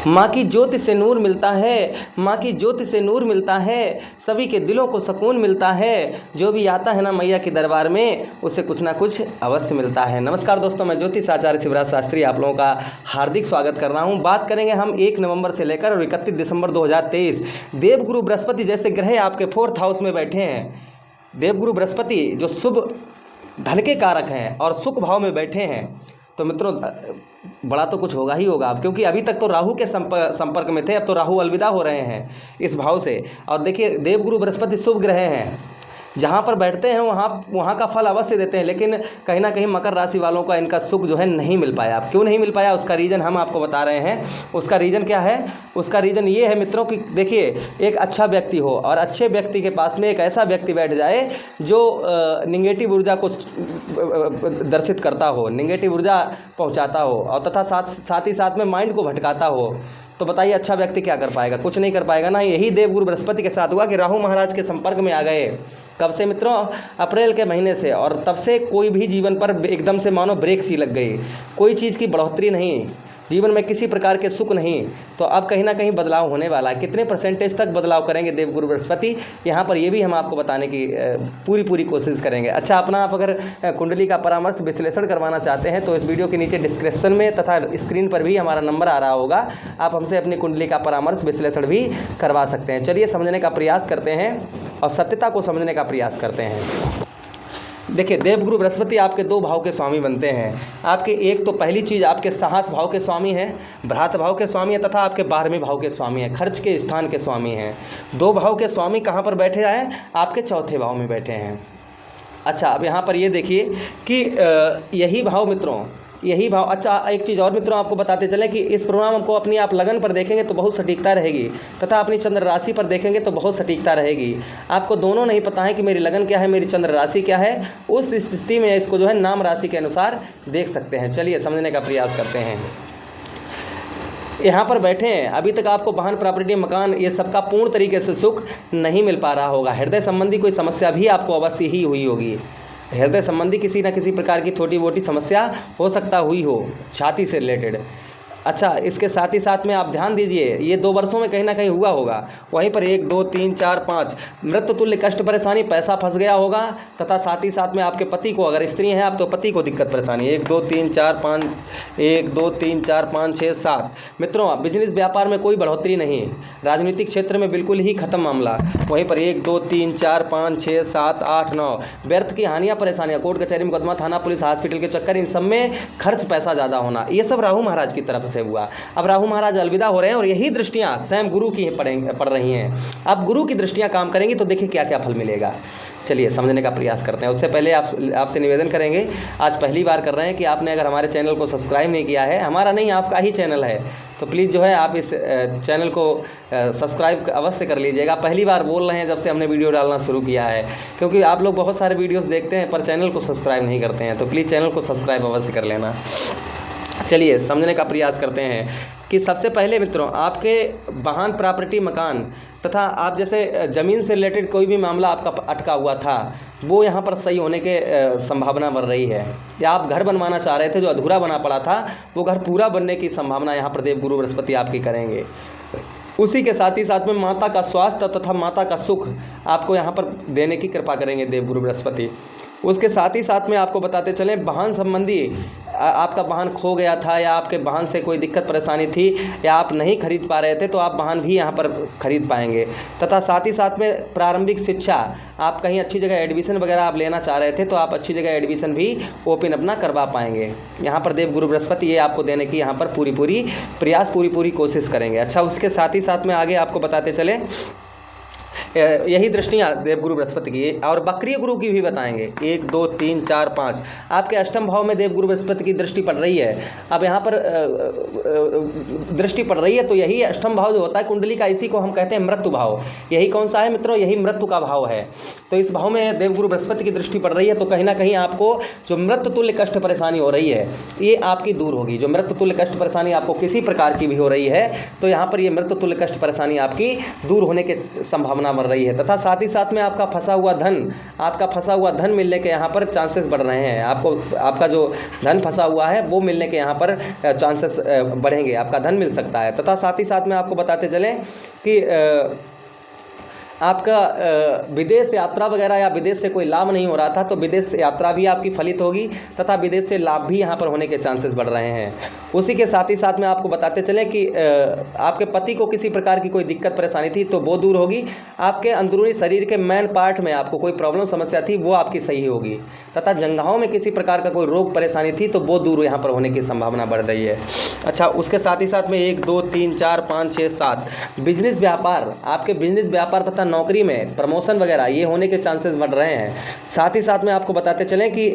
माँ की ज्योति से नूर मिलता है, माँ की ज्योति से नूर मिलता है, सभी के दिलों को सुकून मिलता है। जो भी आता है ना मैया के दरबार में, उसे कुछ ना कुछ अवश्य मिलता है। नमस्कार दोस्तों, मैं ज्योतिष आचार्य शिवराज शास्त्री आप लोगों का हार्दिक स्वागत कर रहा हूँ। बात करेंगे हम 1 नवंबर से लेकर और 31 दिसंबर 2023। देवगुरु बृहस्पति जैसे ग्रह आपके 4th हाउस में बैठे हैं। देवगुरु बृहस्पति जो शुभ धन के कारक हैं और सुख भाव में बैठे हैं, तो मित्रों बड़ा तो कुछ होगा ही होगा। अब क्योंकि अभी तक तो राहु के संपर्क में थे, अब तो राहु अलविदा हो रहे हैं इस भाव से। और देखिए, देवगुरु बृहस्पति शुभ ग्रह हैं, जहाँ पर बैठते हैं वहाँ का फल अवश्य देते हैं। लेकिन कहीं ना कहीं मकर राशि वालों का इनका सुख जो है नहीं मिल पाया। अब क्यों नहीं मिल पाया, उसका रीज़न हम आपको बता रहे हैं। उसका रीज़न क्या है? उसका रीज़न ये है मित्रों कि देखिए, एक अच्छा व्यक्ति हो और अच्छे व्यक्ति के पास में एक ऐसा व्यक्ति बैठ जाए जो निगेटिव ऊर्जा को दर्शित करता हो, निगेटिव ऊर्जा पहुँचाता हो और तथा साथ ही साथ में माइंड को भटकाता हो। तो बताइए, अच्छा व्यक्ति क्या कर पाएगा? कुछ नहीं कर पाएगा ना। यही देवगुरु बृहस्पति के साथ हुआ कि राहु महाराज के संपर्क में आ गए। कब से मित्रों? अप्रैल के महीने से। और तब से कोई भी जीवन पर एकदम से मानो ब्रेक सी लग गई। कोई चीज़ की बढ़ोतरी नहीं, जीवन में किसी प्रकार के सुख नहीं। तो अब कहीं ना कहीं बदलाव होने वाला है। कितने परसेंटेज तक बदलाव करेंगे देवगुरु बृहस्पति, यहाँ पर ये भी हम आपको बताने की पूरी कोशिश करेंगे। अच्छा, अपना आप अगर कुंडली का परामर्श विश्लेषण करवाना चाहते हैं तो इस वीडियो के नीचे डिस्क्रिप्शन में तथा स्क्रीन पर भी हमारा नंबर आ रहा होगा। आप हमसे अपनी कुंडली का परामर्श विश्लेषण भी करवा सकते हैं। चलिए समझने का प्रयास करते हैं और सत्यता को समझने का प्रयास करते हैं। देखिए, देवगुरु बृहस्पति आपके 2 भाव के स्वामी बनते हैं। आपके एक तो पहली चीज़ आपके साहस भाव के स्वामी हैं, भ्रात भाव के स्वामी हैं तथा आपके 12वें भाव के स्वामी हैं, खर्च के स्थान के स्वामी हैं। 2 भाव के स्वामी कहाँ पर बैठे हैं? आपके 4थे भाव में बैठे हैं। अच्छा, अब यहाँ पर ये देखिए कि यही भाव मित्रों, यही भाव। अच्छा, एक चीज़ और मित्रों आपको बताते चलें कि इस प्रोग्राम को अपनी आप लगन पर देखेंगे तो बहुत सटीकता रहेगी तथा अपनी चंद्र राशि पर देखेंगे तो बहुत सटीकता रहेगी। आपको दोनों नहीं पता है कि मेरी लगन क्या है, मेरी चंद्र राशि क्या है, उस स्थिति में इसको जो है नाम राशि के अनुसार देख सकते हैं। चलिए समझने का प्रयास करते हैं। यहाँ पर बैठे हैं, अभी तक आपको वाहन, प्रॉपर्टी, मकान, ये सबका पूर्ण तरीके से सुख नहीं मिल पा रहा होगा। हृदय संबंधी कोई समस्या भी आपको अवश्य ही हुई होगी। हृदय संबंधी किसी न किसी प्रकार की छोटी मोटी समस्या हो सकता हुई हो, छाती से रिलेटेड। अच्छा, इसके साथ ही साथ में आप ध्यान दीजिए, ये 2 वर्षों में कहीं ना कहीं हुआ होगा। वहीं पर 1 2 3 4 5 मृत्यु तुल्य कष्ट परेशानी, पैसा फंस गया होगा तथा साथ ही साथ में आपके पति को, अगर स्त्री हैं आप तो पति को दिक्कत परेशानी। 1 2 3 4 5 1 2 3 4 5 6 7 मित्रों, बिजनेस व्यापार में कोई बढ़ोतरी नहीं, राजनीतिक क्षेत्र में बिल्कुल ही खत्म मामला। वहीं पर 1 2 3 4 5 6 7 8 9 व्यर्थ की हानियाँ, परेशानियाँ, कोर्ट कचहरी, मुकदमा, थाना, पुलिस, हॉस्पिटल के चक्कर, इन सब में खर्च पैसा ज़्यादा होना, ये सब राहु महाराज की तरफ से हुआ। अब राहु महाराज अलविदा हो रहे हैं और यही दृष्टियां स्वयं गुरु की पड़ रही हैं। अब गुरु की दृष्टियां काम करेंगी तो देखिए क्या क्या फल मिलेगा। चलिए समझने का प्रयास करते हैं। उससे पहले आपसे निवेदन करेंगे, आज पहली बार कर रहे हैं कि आपने अगर हमारे चैनल को सब्सक्राइब नहीं किया है, हमारा नहीं आपका ही चैनल है, तो प्लीज़ जो है आप इस चैनल को सब्सक्राइब अवश्य कर लीजिएगा। पहली बार बोल रहे हैं जब से हमने वीडियो डालना शुरू किया है, क्योंकि आप लोग बहुत सारे वीडियोस देखते हैं पर चैनल को सब्सक्राइब नहीं करते हैं, तो प्लीज़ चैनल को सब्सक्राइब अवश्य कर लेना। चलिए समझने का प्रयास करते हैं कि सबसे पहले मित्रों, आपके वाहन, प्रॉपर्टी, मकान तथा आप जैसे ज़मीन से रिलेटेड कोई भी मामला आपका अटका हुआ था, वो यहाँ पर सही होने के संभावना बन रही है। या आप घर बनवाना चाह रहे थे, जो अधूरा बना पड़ा था, वो घर पूरा बनने की संभावना यहाँ पर देवगुरु बृहस्पति आपकी करेंगे। उसी के साथ ही साथ में माता का स्वास्थ्य तथा माता का सुख आपको यहाँ पर देने की कृपा करेंगे देवगुरु बृहस्पति। उसके साथ ही साथ में आपको बताते चलें, वाहन संबंधी आपका वाहन खो गया था या आपके वाहन से कोई दिक्कत परेशानी थी या आप नहीं खरीद पा रहे थे, तो आप वाहन भी यहाँ पर खरीद पाएंगे। तथा साथ ही साथ में प्रारंभिक शिक्षा, आप कहीं अच्छी जगह एडमिशन वगैरह आप लेना चाह रहे थे, तो आप अच्छी जगह एडमिशन भी ओपन अपना करवा पाएंगे। यहाँ पर देवगुरु बृहस्पति ये आपको देने की यहाँ पर पूरी कोशिश करेंगे। अच्छा, उसके साथ ही साथ में आगे आपको बताते चले, यही दृष्टियाँ देवगुरु बृहस्पति की और बकरी गुरु की भी बताएंगे। 1 2 3 4 5 आपके अष्टम भाव में देवगुरु बृहस्पति की दृष्टि पड़ रही है। अब यहाँ पर दृष्टि पड़ रही है तो यही अष्टम भाव जो होता है कुंडली का, इसी को हम कहते हैं मृत्यु भाव। यही कौन सा है मित्रों? यही मृत्यु का भाव है। तो इस भाव में देवगुरु बृहस्पति की दृष्टि पड़ रही है, तो कहीं ना कहीं आपको जो मृत्यु तुल्य कष्ट परेशानी हो रही है, ये आपकी दूर होगी। जो मृत्यु तुल्य कष्ट परेशानी आपको किसी प्रकार की भी हो रही है, तो यहाँ पर ये मृत्यु तुल्य कष्ट परेशानी आपकी दूर होने की संभावना बढ़ रही है, तथा साथ ही साथ में आपका फंसा हुआ धन मिलने के यहाँ पर चांसेस बढ़ रहे हैं। आपका जो धन फंसा हुआ है वो मिलने के यहाँ पर चांसेस बढ़ेंगे, आपका धन मिल सकता है। तथा साथ ही साथ में आपको बताते चलें कि आपका विदेश यात्रा वगैरह या विदेश से कोई लाभ नहीं हो रहा था तो विदेश यात्रा भी आपकी फलित होगी, तथा विदेश से लाभ भी यहाँ पर होने के चांसेस बढ़ रहे हैं। उसी के साथ ही साथ में आपको बताते चलें कि आपके पति को किसी प्रकार की कोई दिक्कत परेशानी थी तो वो दूर होगी। आपके अंदरूनी शरीर के मेन पार्ट में आपको कोई प्रॉब्लम समस्या थी वो आपकी सही होगी, तथा जंघाओं में किसी प्रकार का कोई रोग परेशानी थी तो वो दूर यहाँ पर होने की संभावना बढ़ रही है। अच्छा, उसके साथ ही साथ में 1 2 3 4 5 6 7 बिजनेस व्यापार, आपके बिजनेस व्यापार तथा नौकरी में प्रमोशन वगैरह ये होने के चांसेस बढ़ रहे हैं। साथ ही साथ में आपको बताते चलें कि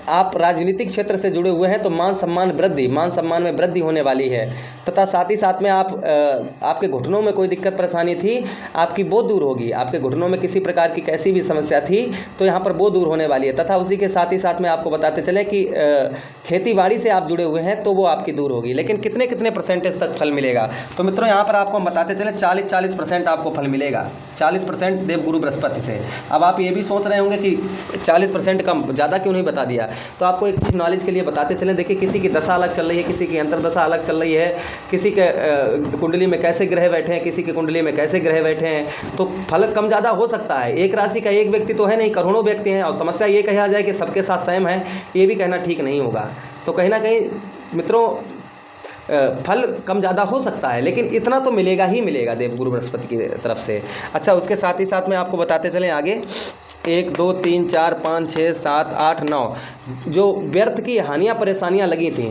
आप राजनीतिक क्षेत्र से जुड़े हुए हैं तो मान सम्मान में वृद्धि होने वाली है, तथा साथ ही साथ में आपके घुटनों में कोई दिक्कत परेशानी थी आपकी वो दूर होगी। आपके घुटनों में किसी प्रकार की कैसी भी समस्या थी तो यहाँ पर वो दूर होने वाली है। तथा उसी के साथ ही साथ में आपको बताते चलें कि खेती बाड़ी से आप जुड़े हुए हैं तो वो आपकी दूर होगी, लेकिन कितने परसेंटेज तक फल मिलेगा? तो मित्रों यहाँ पर आपको हम बताते चलें 40% आपको फल मिलेगा, 40% देवगुरु बृहस्पति से। अब आप ये भी सोच रहे होंगे कि 40% कम, ज़्यादा क्यों नहीं बता दिया? तो आपको एक चीज़ नॉलेज के लिए बताते चलें। देखिए, किसी की दशा अलग चल रही है, किसी की अंतरदशा अलग चल रही है, किसी के कुंडली में कैसे ग्रह बैठे हैं, किसी की कुंडली में कैसे ग्रह बैठे हैं, तो फल कम ज़्यादा हो सकता है। एक राशि का एक व्यक्ति तो है नहीं, करोड़ों व्यक्ति हैं, और समस्या ये कहा जाए कि सबके साथ सेम है, ये भी कहना ठीक नहीं होगा। तो कहीं ना कहीं मित्रों फल कम ज़्यादा हो सकता है, लेकिन इतना तो मिलेगा ही मिलेगा देवगुरु बृहस्पति की तरफ से। अच्छा, उसके साथ ही साथ में आपको बताते चलें आगे 1 2 3 4 5 6 7 8 9 जो व्यर्थ की हानियाँ परेशानियाँ लगी थी,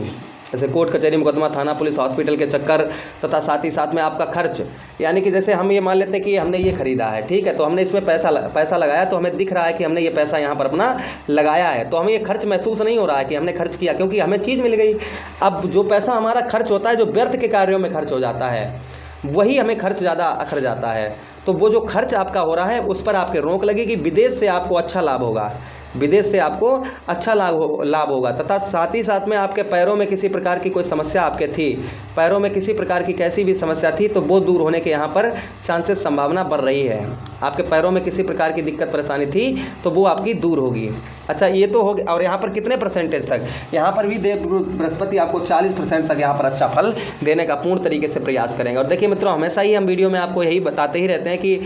जैसे कोर्ट कचहरी मुकदमा, थाना पुलिस, हॉस्पिटल के चक्कर, तथा साथ ही साथ में आपका खर्च, यानी कि जैसे हम ये मान लेते हैं कि हमने ये खरीदा है, ठीक है, तो हमने इसमें पैसा लगाया, तो हमें दिख रहा है कि हमने ये पैसा यहाँ पर अपना लगाया है, तो हमें ये खर्च महसूस नहीं हो रहा है कि हमने खर्च किया, क्योंकि हमें चीज़ मिल गई। अब जो पैसा हमारा खर्च होता है, जो व्यर्थ के कार्यों में खर्च हो जाता है, वही हमें खर्च ज़्यादा अखर जाता है। तो वो जो खर्च आपका हो रहा है उस पर आपके रोक लगेगी। विदेश से आपको अच्छा लाभ होगा, विदेश से आपको अच्छा लाभ होगा। तथा साथ ही साथ में आपके पैरों में किसी प्रकार की कोई समस्या आपके थी, पैरों में किसी प्रकार की कैसी भी समस्या थी तो वो दूर होने के यहाँ पर चांसेस संभावना बढ़ रही है। आपके पैरों में किसी प्रकार की दिक्कत परेशानी थी तो वो आपकी दूर होगी। अच्छा, ये तो हो गया। और यहाँ पर कितने परसेंटेज तक? यहाँ पर भी देवगुरु बृहस्पति आपको 40% तक यहाँ पर अच्छा फल देने का पूर्ण तरीके से प्रयास करेंगे। और देखिए मित्रों, हमेशा ही हम वीडियो में आपको यही बताते ही रहते हैं कि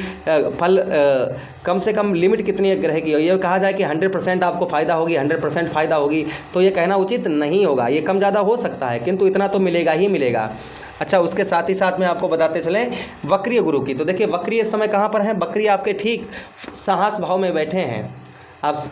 फल कम से कम लिमिट कितनी है ग्रह की। ये कहा जाए कि 100% आपको फ़ायदा होगी, 100% फ़ायदा होगी, तो ये कहना उचित नहीं होगा। ये कम ज़्यादा हो सकता है, किंतु इतना तो मिलेगा ही मिलेगा। अच्छा, उसके साथ ही साथ में आपको बताते चलें वक्रीय गुरु की। तो देखिए, वक्रीय इस समय कहाँ पर है? वक्रीय आपके ठीक साहस भाव में बैठे हैं। आप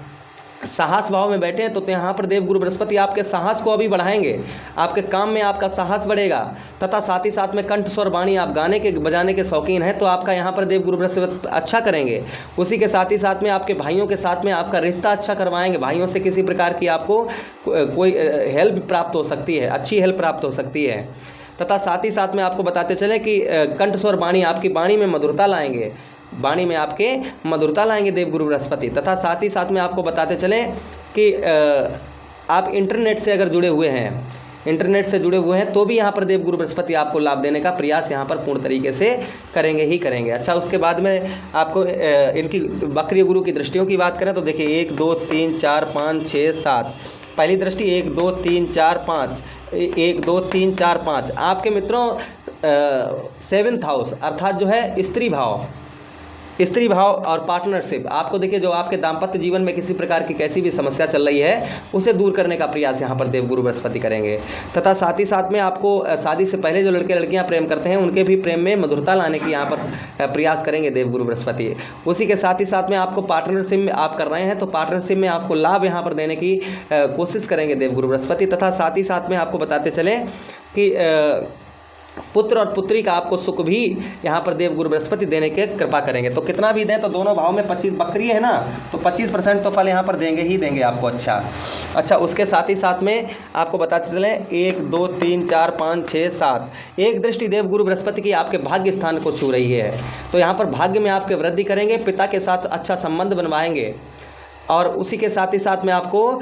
साहस भाव में बैठे हैं तो यहाँ पर देवगुरु बृहस्पति आपके साहस को अभी बढ़ाएंगे, आपके काम में आपका साहस बढ़ेगा। तथा साथ ही साथ में कंठ स्वर वाणी, आप गाने के बजाने के शौकीन हैं तो आपका यहाँ पर देवगुरु बृहस्पति अच्छा करेंगे। उसी के साथ ही साथ में आपके भाइयों के साथ में आपका रिश्ता अच्छा करवाएंगे। भाइयों से किसी प्रकार की आपको कोई हेल्प प्राप्त हो सकती है, अच्छी हेल्प प्राप्त हो सकती है। तथा साथ ही साथ में आपको बताते चले कि कंठ स्वर वाणी, आपकी वाणी में मधुरता लाएंगे, वाणी में आपके मधुरता लाएंगे देवगुरु बृहस्पति। तथा साथ ही साथ में आपको बताते चलें कि आप इंटरनेट से अगर जुड़े हुए हैं तो भी यहाँ पर देवगुरु बृहस्पति आपको लाभ देने का प्रयास यहाँ पर पूर्ण तरीके से करेंगे ही करेंगे। अच्छा, उसके बाद में आपको इनकी वक्रीय गुरु की दृष्टियों की बात करें तो देखिए 1 2 3 4 5 6 7 पहली दृष्टि 1 2 3 4 5 1 2 3 4 5 आपके मित्रों 7th हाउस अर्थात जो है स्त्री भाव और पार्टनरशिप, आपको देखिए जो आपके दाम्पत्य जीवन में किसी प्रकार की कैसी भी समस्या चल रही है उसे दूर करने का प्रयास यहाँ पर देवगुरु बृहस्पति करेंगे। तथा साथ ही साथ में आपको शादी से पहले जो लड़के लड़कियाँ प्रेम करते हैं उनके भी प्रेम में मधुरता लाने की यहाँ पर प्रयास करेंगे देवगुरु बृहस्पति। उसी के साथ ही साथ में आपको पार्टनरशिप में आप कर रहे हैं तो पार्टनरशिप में आपको लाभ यहाँ पर देने की कोशिश करेंगे देवगुरु बृहस्पति। तथा साथ ही साथ में आपको बताते चलें कि पुत्र और पुत्री का आपको सुख भी यहाँ पर देवगुरु बृहस्पति देने के कृपा करेंगे। तो कितना भी दें तो दोनों भाव में 25 बकरी है ना, तो 25% तो फल यहाँ पर देंगे ही देंगे आपको। अच्छा, उसके साथ ही साथ में आपको बताते चलें 1 2 3 4 5 6 7 एक दृष्टि देवगुरु बृहस्पति की आपके भाग्य स्थान को छू रही है, तो यहाँ पर भाग्य में आपके वृद्धि करेंगे, पिता के साथ अच्छा संबंध बनवाएंगे और उसी के साथ ही साथ में आपको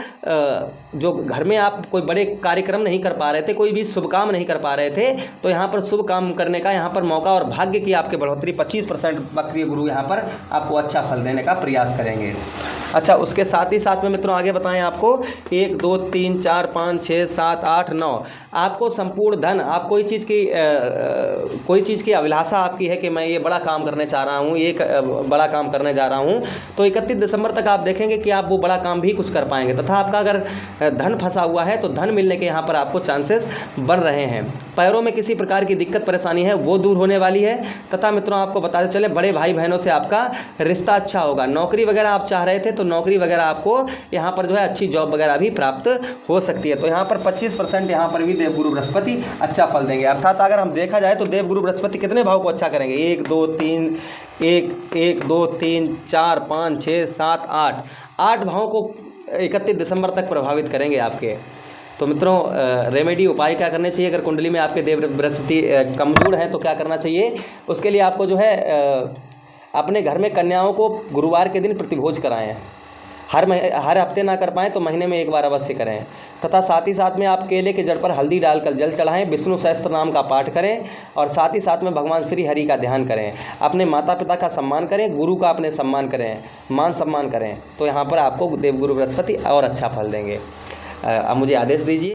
जो घर में आप कोई बड़े कार्यक्रम नहीं कर पा रहे थे, कोई भी शुभ काम नहीं कर पा रहे थे, तो यहाँ पर शुभ काम करने का यहाँ पर मौका और भाग्य की आपके बढ़ोतरी 25% वक्रीय गुरु यहाँ पर आपको अच्छा फल देने का प्रयास करेंगे। अच्छा, उसके साथ ही साथ में मित्रों आगे बताएं आपको 1 2 3 4 5 6 7 8 9 आपको संपूर्ण धन, आप कोई चीज़ की अभिलाषा आपकी है कि मैं ये बड़ा काम करने चाह रहा हूँ, ये बड़ा काम करने जा रहा हूँ, तो 31 दिसंबर तक आप देखेंगे कि आप वो बड़ा काम भी कुछ कर पाएंगे। तथा आपका अगर धन फंसा हुआ है तो धन मिलने के यहाँ पर आपको चांसेस बन रहे हैं। पैरों में किसी प्रकार की दिक्कत परेशानी है वो दूर होने वाली है। तथा मित्रों आपको बताते चले बड़े भाई बहनों से आपका रिश्ता अच्छा होगा। नौकरी वगैरह आप चाह रहे थे तो नौकरी वगैरह आपको यहाँ पर जो है अच्छी जॉब वगैरह भी प्राप्त हो सकती है। तो यहाँ पर 25% यहाँ पर भी देवगुरु बृहस्पति अच्छा फल देंगे। अर्थात अगर हम देखा जाए तो देवगुरु बृहस्पति कितने भाव को अच्छा करेंगे, 1 2 3 4 5 6 7 8 भावों को 31 दिसंबर तक प्रभावित करेंगे आपके। तो मित्रों रेमेडी उपाय क्या करने चाहिए, अगर कुंडली में आपके देव बृहस्पति कमजोर हैं तो क्या करना चाहिए, उसके लिए आपको जो है अपने घर में कन्याओं को गुरुवार के दिन प्रतिभोज कराएं। हर हफ्ते ना कर पाएँ तो महीने में एक बार अवश्य करें। तथा साथ ही साथ में आप केले के जड़ पर हल्दी डालकर जल चढ़ाएं, विष्णु सहस्त्र नाम का पाठ करें और साथ ही साथ में भगवान श्री हरि का ध्यान करें। अपने माता पिता का सम्मान करें, गुरु का अपने सम्मान करें, मान सम्मान करें, तो यहाँ पर आपको देवगुरु बृहस्पति और अच्छा फल देंगे। अब मुझे आदेश दीजिए।